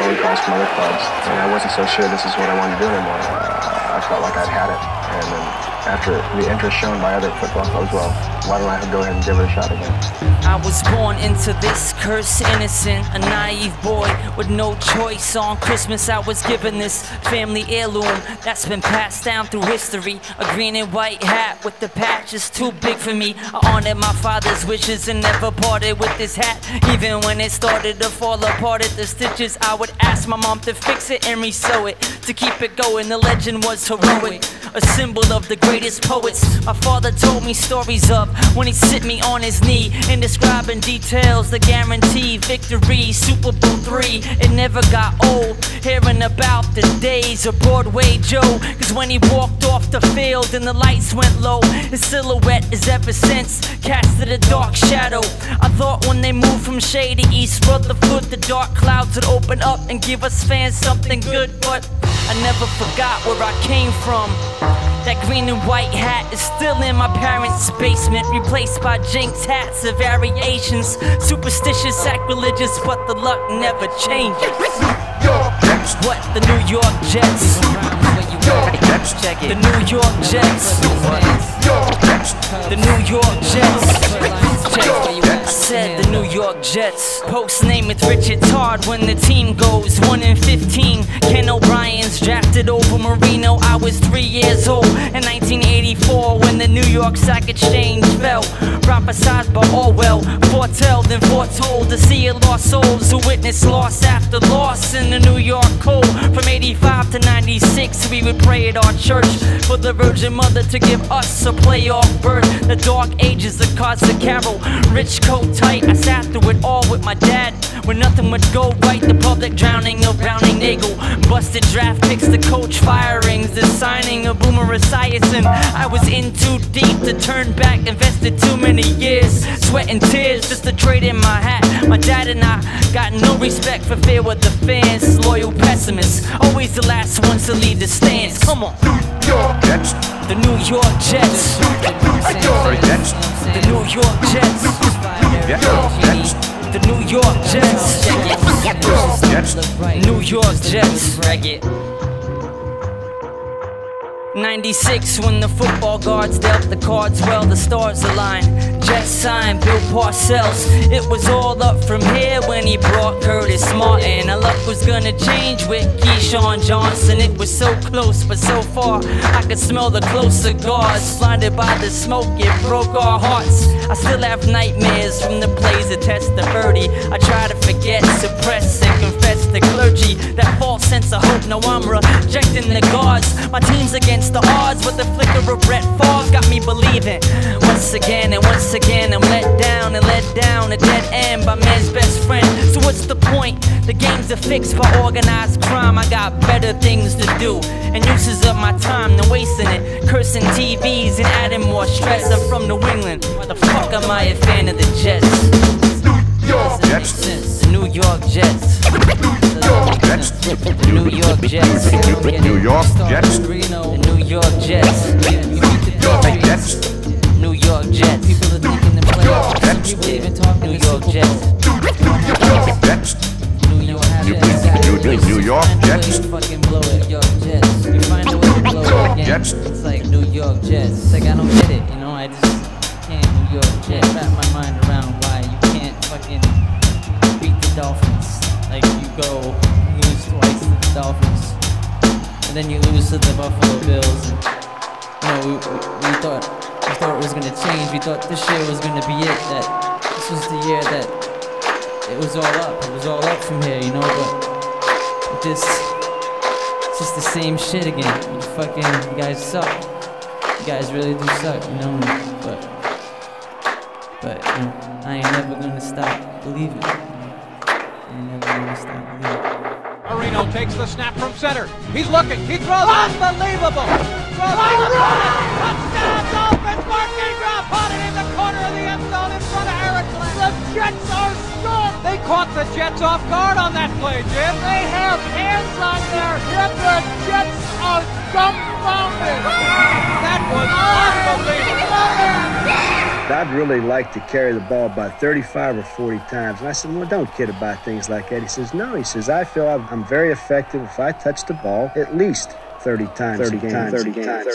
phone calls from other clubs, and I wasn't so sure this is what I wanted to do anymore. I felt like I'd had it, and then after the interest shown by other football clubs, well, why don't I go ahead and give it a shot again? I was born into this curse, innocent, a naive boy with no choice. On Christmas I was given this family heirloom that's been passed down through history. A green and white hat with the patch is too big for me. I honored my father's wishes and never parted with this hat. Even when it started to fall apart at the stitches, I would ask my mom to fix it and re-sew it, to keep it going. The legend was heroic, a symbol of the greatest poets. My father told me stories of when he sit me on his knee and describing details, the guaranteed victory. Super Bowl III, it never got old hearing about the days of Broadway Joe. Cause when he walked off the field and the lights went low, his silhouette is ever since casted a dark shadow. I thought when they moved from Shady East Rutherford, the dark clouds would open up and give us fans something good, but I never forgot where I came from. That green and white hat is still in my parents' basement, replaced by jinx hats of variations. Superstitious, sacrilegious, but the luck never changes. What? The New York Jets. Check it. The New York Jets. The New York Jets. I said the New York Jets. Post name it's Richard Todd when the team goes 1-15. Ken O'Brien's drafted over Marino. I was 3 years old in 1984 when the New York Stock Exchange fell. Prophesied by Orwell, foretelled and foretold to see lost souls who witnessed loss after loss in the New York cold. From 85 to 96 we would pray at our church for the Virgin Mother to give us a playoff berth. The dark ages of Cards of Carol, rich coat tight. I sat through it all with my dad when nothing would go right. The public drowning of Browning Nagel, busted draft picks, the coach firings, the signing of Boomer Esiason. I was in too deep to turn back, invested too many years, sweat and tears just to trade in my hat. My dad and I got no respect for fear with the fans, loyal pessimists, always the last ones to leave the stands. Come on. New York Jets. The New York Jets. The New York Jets. The New York Jets. New York Jets. Reggae. 96 when the football guards dealt the cards well, the stars aligned. Jets signed Bill Parcells. It was all up from here when he brought Curtis Martin. Our luck was gonna change with Keyshawn Johnson. It was so close but so far, I could smell the close cigars. Blinded by the smoke, it broke our hearts. I still have nightmares from the plays that test the birdie. I try to forget, suppress and confess the clergy. That false sense of hope, now I'm rejecting the guards. My team's against the odds, but the flicker of Brett Favre got me believing. Once again and once again I'm let down and led down a dead end by man's best friend. So what's the point? The game's a fix for organized crime. I got better things to do and uses of my time than wasting it cursing TVs and adding more stress. I'm from New England, why the fuck am I a fan of the Jets? New York Jets. The New York Jets. The New York Jets. New York Jets. The New York Jets. Jets. New York Jets. People are thinking the playoffs. People even talking New York Jets. Jets. New York Jets. Fucking blow it. New York Jets. You find a way to blow it again. Jets. It's like New York Jets. It's like I don't get it, you know. I just can't New York Jets. Wrap my mind around why you can't fucking beat the Dolphins. Like you go lose twice to the Dolphins, and then you lose to the Buffalo Bills. And, you know, we thought it was gonna change. We thought this year was gonna be it. That this was the year that it was all up. It was all up from here, you know. But it's just the same shit again. You guys suck. You guys really do suck, you know. But you know, I ain't never gonna stop believing. Marino takes the snap from center. He's looking. He throws. Unbelievable. Touchdown, Dolphins. Mark Ingram caught it in the corner of the end zone in front of Eric Glenn. The Jets are scored. They caught the Jets off guard on that play, Jim. They have hands on their hip. The Jets are dumbfounded. That was unbelievable. I'd really like to carry the ball about 35 or 40 times. And I said, well, don't kid about things like that. He says, no. He says, I feel I'm very effective if I touch the ball at least 30 times a game. 30 times.